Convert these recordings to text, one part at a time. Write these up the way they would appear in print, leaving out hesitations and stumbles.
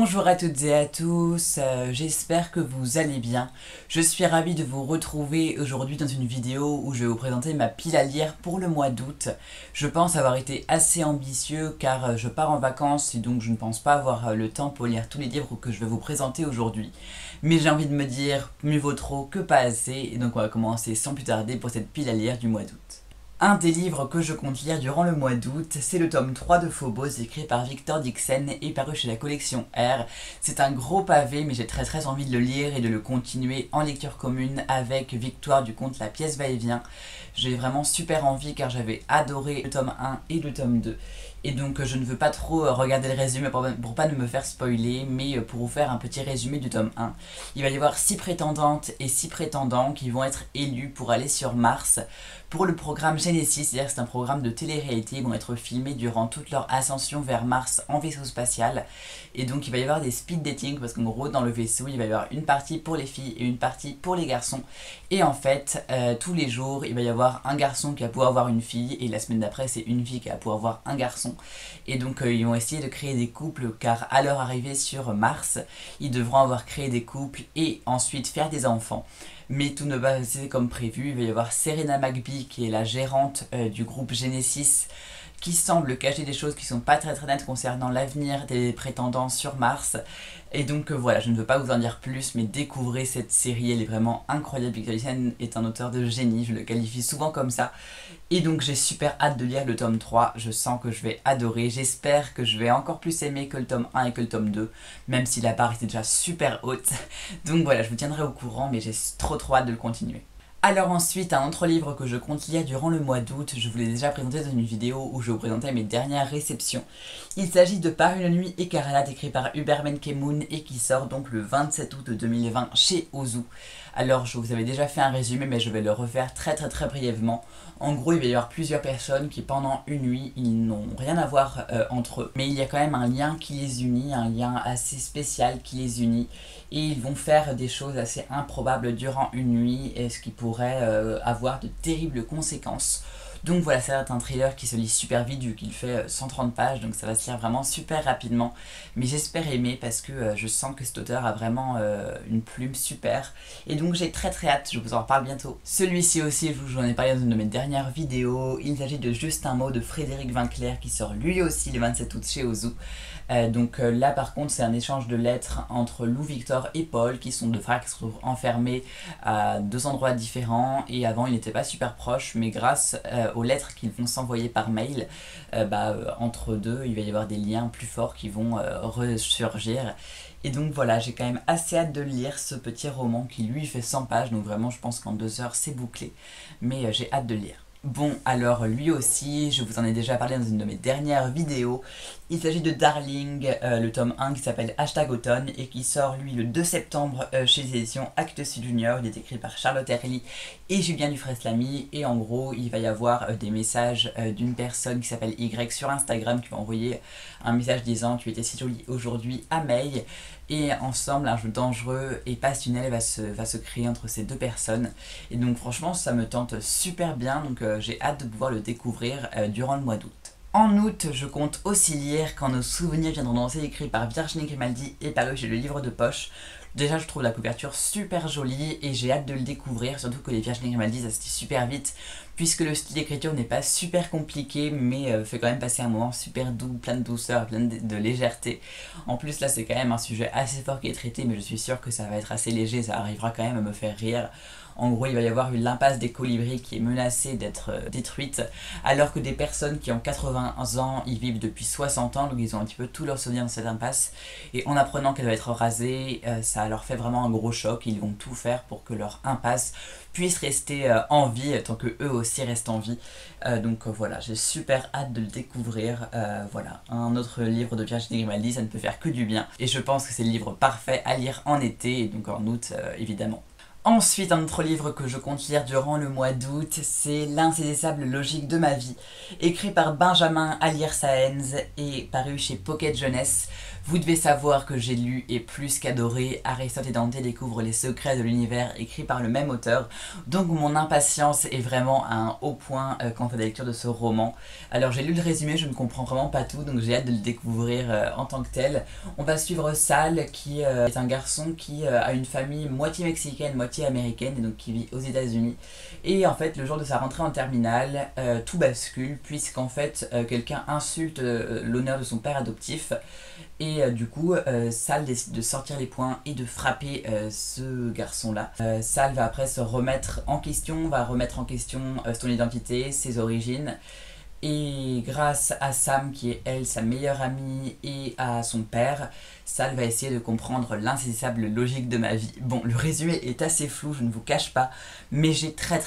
Bonjour à toutes et à tous, j'espère que vous allez bien. Je suis ravie de vous retrouver aujourd'hui dans une vidéo où je vais vous présenter ma pile à lire pour le mois d'août. Je pense avoir été assez ambitieux car je pars en vacances et donc je ne pense pas avoir le temps pour lire tous les livres que je vais vous présenter aujourd'hui. Mais j'ai envie de me dire, mieux vaut trop que pas assez, et donc on va commencer sans plus tarder pour cette pile à lire du mois d'août. Un des livres que je compte lire durant le mois d'août, c'est le tome 3 de Phobos, écrit par Victor Dixen et paru chez la collection R. C'est un gros pavé, mais j'ai très envie de le lire et de le continuer en lecture commune avec Victoire du conte La pièce va-et-vient. J'ai vraiment super envie car j'avais adoré le tome 1 et le tome 2. Et donc je ne veux pas trop regarder le résumé pour pas ne me faire spoiler, mais pour vous faire un petit résumé du tome 1. Il va y avoir 6 prétendantes et 6 prétendants qui vont être élus pour aller sur Mars pour le programme Genesis, c'est-à-dire que c'est un programme de télé-réalité. Ils vont être filmés durant toute leur ascension vers Mars en vaisseau spatial. Et donc il va y avoir des speed dating parce qu'en gros dans le vaisseau il va y avoir une partie pour les filles et une partie pour les garçons. Et en fait tous les jours il va y avoir un garçon qui va pouvoir avoir une fille et la semaine d'après c'est une fille qui va pouvoir avoir un garçon. Et donc ils vont essayer de créer des couples car à leur arrivée sur Mars ils devront avoir créé des couples et ensuite faire des enfants. Mais tout ne va pas passer comme prévu. Il va y avoir Serena McBee qui est la gérante du groupe Genesis qui semble cacher des choses qui sont pas très nettes concernant l'avenir des prétendants sur Mars. Et donc voilà, je ne veux pas vous en dire plus, mais découvrez cette série, elle est vraiment incroyable. Victor Dixen est un auteur de génie, je le qualifie souvent comme ça. Et donc j'ai super hâte de lire le tome 3, je sens que je vais adorer, j'espère que je vais encore plus aimer que le tome 1 et que le tome 2, même si la barre était déjà super haute. Donc voilà, je vous tiendrai au courant, mais j'ai trop hâte de le continuer. Alors ensuite, un autre livre que je compte lire durant le mois d'août, je vous l'ai déjà présenté dans une vidéo où je vous présentais mes dernières réceptions. Il s'agit de Par une nuit écarlate, écrit par Hubert Menkemoun et qui sort donc le 27 août 2020 chez Ozu. Alors je vous avais déjà fait un résumé mais je vais le refaire très brièvement. En gros il va y avoir plusieurs personnes qui pendant une nuit, ils n'ont rien à voir entre eux. Mais il y a quand même un lien qui les unit, un lien assez spécial qui les unit. Et ils vont faire des choses assez improbables durant une nuit, et ce qui pourrait avoir de terribles conséquences. Donc voilà, ça va être un thriller qui se lit super vite vu qu'il fait 130 pages, donc ça va se lire vraiment super rapidement. Mais j'espère aimer parce que je sens que cet auteur a vraiment une plume super. Et donc j'ai très hâte, je vous en reparle bientôt. Celui-ci aussi, je vous en ai parlé dans une de mes dernières vidéos. Il s'agit de Juste un mot de Frédéric Vinclair qui sort lui aussi le 27 août chez Ozu. Là par contre c'est un échange de lettres entre Lou Victor et Paul qui sont deux frères qui se retrouvent enfermés à deux endroits différents et avant ils n'étaient pas super proches mais grâce aux lettres qu'ils vont s'envoyer par mail entre deux il va y avoir des liens plus forts qui vont ressurgir. Et donc voilà, j'ai quand même assez hâte de lire ce petit roman qui lui fait 100 pages donc vraiment je pense qu'en 2 heures c'est bouclé mais j'ai hâte de lire. Bon, alors lui aussi, je vous en ai déjà parlé dans une de mes dernières vidéos. Il s'agit de Darling, le tome 1 qui s'appelle #automne et qui sort lui le 2 septembre chez les éditions Actes Sud Junior. Il est écrit par Charlotte Herly et Julien Dufresne-Lamy et en gros il va y avoir des messages d'une personne qui s'appelle Y sur Instagram qui va envoyer un message disant tu étais si jolie aujourd'hui à May. Et ensemble un jeu dangereux et passionnel va se créer entre ces deux personnes. Et donc franchement ça me tente super bien, donc j'ai hâte de pouvoir le découvrir durant le mois d'août. En août, je compte aussi lire Quand nos souvenirs viendront danser, écrit par Virginie Grimaldi et paru chez le livre de poche. Déjà je trouve la couverture super jolie et j'ai hâte de le découvrir, surtout que les Virginie Grimaldi ça se lit super vite puisque le style d'écriture n'est pas super compliqué mais fait quand même passer un moment super doux, plein de douceur, plein de légèreté. En plus là c'est quand même un sujet assez fort qui est traité mais je suis sûre que ça va être assez léger, ça arrivera quand même à me faire rire. En gros, il va y avoir l'impasse des colibris qui est menacée d'être détruite, alors que des personnes qui ont 80 ans y vivent depuis 60 ans, donc ils ont un petit peu tous leurs souvenirs dans cette impasse. Et en apprenant qu'elle va être rasée, ça leur fait vraiment un gros choc. Ils vont tout faire pour que leur impasse puisse rester en vie, tant que eux aussi restent en vie. Voilà, j'ai super hâte de le découvrir. Voilà, un autre livre de Virginie Grimaldi, ça ne peut faire que du bien. Et je pense que c'est le livre parfait à lire en été, et donc en août évidemment. Ensuite, un autre livre que je compte lire durant le mois d'août, c'est L'insaisissable logique de ma vie, écrit par Benjamin Alire Sáenz et paru chez Pocket Jeunesse. Vous devez savoir que j'ai lu et plus qu'adoré Aristote et Dante découvrent les secrets de l'univers, écrit par le même auteur. Donc mon impatience est vraiment à un haut point quant à la lecture de ce roman. Alors j'ai lu le résumé, je ne comprends vraiment pas tout, donc j'ai hâte de le découvrir en tant que tel. On va suivre Sal, qui est un garçon qui a une famille moitié mexicaine, moitié américaine, et donc qui vit aux États-Unis. Et en fait, le jour de sa rentrée en terminale, tout bascule, puisqu'en fait, quelqu'un insulte l'honneur de son père adoptif. Et du coup, Sal décide de sortir les poings et de frapper ce garçon-là. Sal va après se remettre en question, va remettre en question son identité, ses origines. Et grâce à Sam, qui est elle, sa meilleure amie, et à son père, Sal va essayer de comprendre l'insaisissable logique de ma vie. Bon, le résumé est assez flou, je ne vous cache pas, mais j'ai très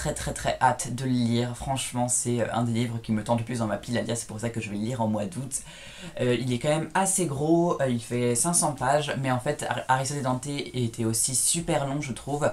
hâte de le lire. Franchement, c'est un des livres qui me tente le plus dans ma pile à lire, c'est pour ça que je vais le lire en mois d'août. Il est quand même assez gros, il fait 500 pages, mais en fait, Aristote et Dante était aussi super long, je trouve.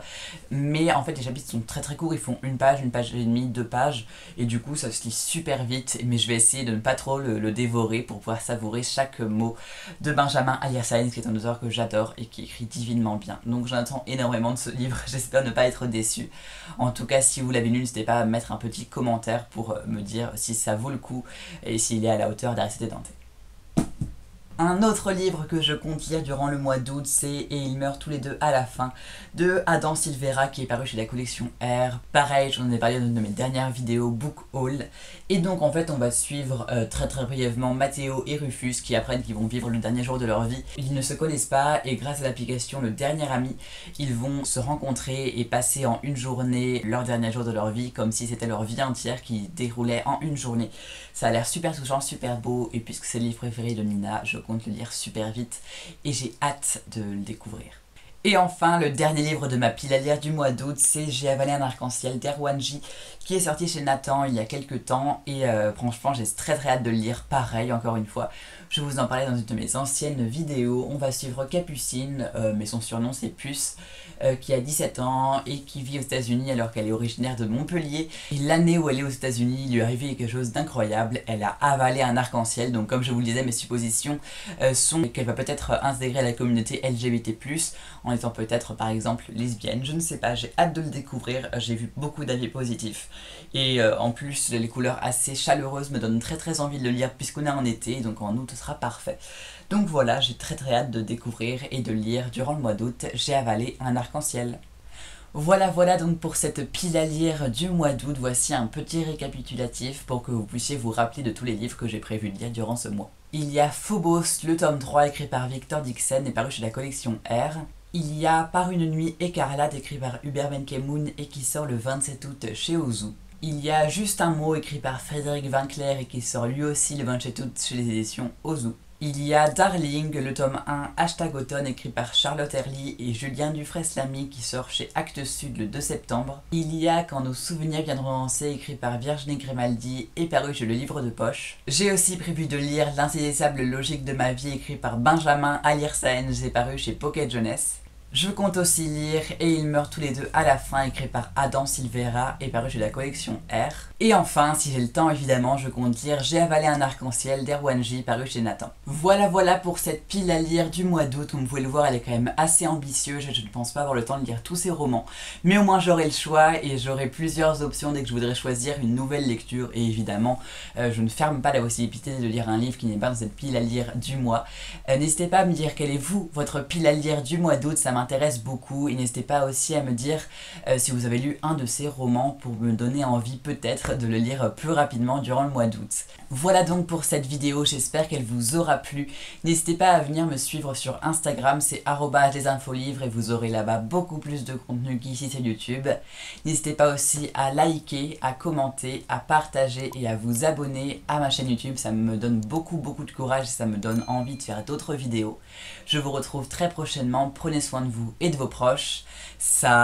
Mais en fait, les chapitres sont très courts, ils font une page et demie, 2 pages, et du coup, ça se lit super vite, mais je vais essayer de ne pas trop le dévorer pour pouvoir savourer chaque mot de Benjamin Alirsaen, qui est un auteur que j'adore et qui écrit divinement bien. Donc j'en attends énormément de ce livre, j'espère ne pas être déçue. En tout cas, si vous l'avez lu, n'hésitez pas à mettre un petit commentaire pour me dire si ça vaut le coup et s'il est à la hauteur d'Aristote et Dante. Un autre livre que je compte lire durant le mois d'août, c'est Et ils meurent tous les deux à la fin de Adam Silvera, qui est paru chez la collection R. Pareil, j'en ai parlé dans une de mes dernières vidéos, Book Haul. Et donc en fait on va suivre très brièvement Matteo et Rufus qui apprennent qu'ils vont vivre le dernier jour de leur vie. Ils ne se connaissent pas et grâce à l'application Le Dernier Ami, ils vont se rencontrer et passer en une journée leur dernier jour de leur vie, comme si c'était leur vie entière qui déroulait en une journée. Ça a l'air super touchant, super beau, et puisque c'est le livre préféré de Nina, je compte le lire super vite et j'ai hâte de le découvrir. Et enfin, le dernier livre de ma pile à lire du mois d'août, c'est J'ai avalé un arc-en-ciel d'Erwan J, qui est sorti chez Nathan il y a quelques temps, et franchement j'ai très hâte de le lire. Pareil, encore une fois, je vous en parlais dans une de mes anciennes vidéos. On va suivre Capucine, mais son surnom c'est Puce, qui a 17 ans et qui vit aux États-Unis alors qu'elle est originaire de Montpellier. Et l'année où elle est aux États-Unis, il lui est arrivé quelque chose d'incroyable. Elle a avalé un arc-en-ciel. Donc comme je vous le disais, mes suppositions sont qu'elle va peut-être intégrer la communauté LGBT+, en étant peut-être par exemple lesbienne. Je ne sais pas, j'ai hâte de le découvrir. J'ai vu beaucoup d'avis positifs. Et en plus, les couleurs assez chaleureuses me donnent très envie de le lire puisqu'on est en été, donc en août ce sera parfait. Donc voilà, j'ai très hâte de découvrir et de lire durant le mois d'août J'ai avalé un arc-en-ciel. Voilà donc pour cette pile à lire du mois d'août. Voici un petit récapitulatif pour que vous puissiez vous rappeler de tous les livres que j'ai prévu de lire durant ce mois. Il y a Phobos, le tome 3 écrit par Victor Dixon et paru chez la collection R. Il y a Par une nuit écarlate écrit par Hubert Benkemoun et qui sort le 27 août chez Ozu. Il y a Juste un mot écrit par Frédéric Vinclair et qui sort lui aussi le 27 août chez les éditions Ozu. Il y a Darling, le tome 1, #automne, écrit par Charlotte Herly et Julien Dufresne-Lamy, qui sort chez Actes Sud le 2 septembre. Il y a Quand nos souvenirs viendront danser, écrit par Virginie Grimaldi et paru chez Le Livre de Poche. J'ai aussi prévu de lire L'insaisissable logique de ma vie, écrit par Benjamin Alirsaen, c'est paru chez Pocket Jeunesse. Je compte aussi lire Et ils meurent tous les deux à la fin, écrit par Adam Silvera et paru chez la collection R. Et enfin, si j'ai le temps évidemment, je compte lire J'ai avalé un arc-en-ciel d'Erwan J, paru chez Nathan. Voilà pour cette pile à lire du mois d'août. Comme vous pouvez le voir, elle est quand même assez ambitieuse. Je ne pense pas avoir le temps de lire tous ces romans, mais au moins j'aurai le choix et j'aurai plusieurs options dès que je voudrais choisir une nouvelle lecture. Et évidemment, je ne ferme pas la possibilité de lire un livre qui n'est pas dans cette pile à lire du mois. N'hésitez pas à me dire quelle est votre pile à lire du mois d'août, ça m'intéresse beaucoup. Et n'hésitez pas aussi à me dire si vous avez lu un de ces romans pour me donner envie peut-être de le lire plus rapidement durant le mois d'août. Voilà donc pour cette vidéo, j'espère qu'elle vous aura plu. N'hésitez pas à venir me suivre sur Instagram, c'est @lesinfolivres et vous aurez là-bas beaucoup plus de contenu qu'ici sur YouTube. N'hésitez pas aussi à liker, à commenter, à partager et à vous abonner à ma chaîne YouTube, ça me donne beaucoup de courage et ça me donne envie de faire d'autres vidéos. Je vous retrouve très prochainement, prenez soin de vous et de vos proches. Salut!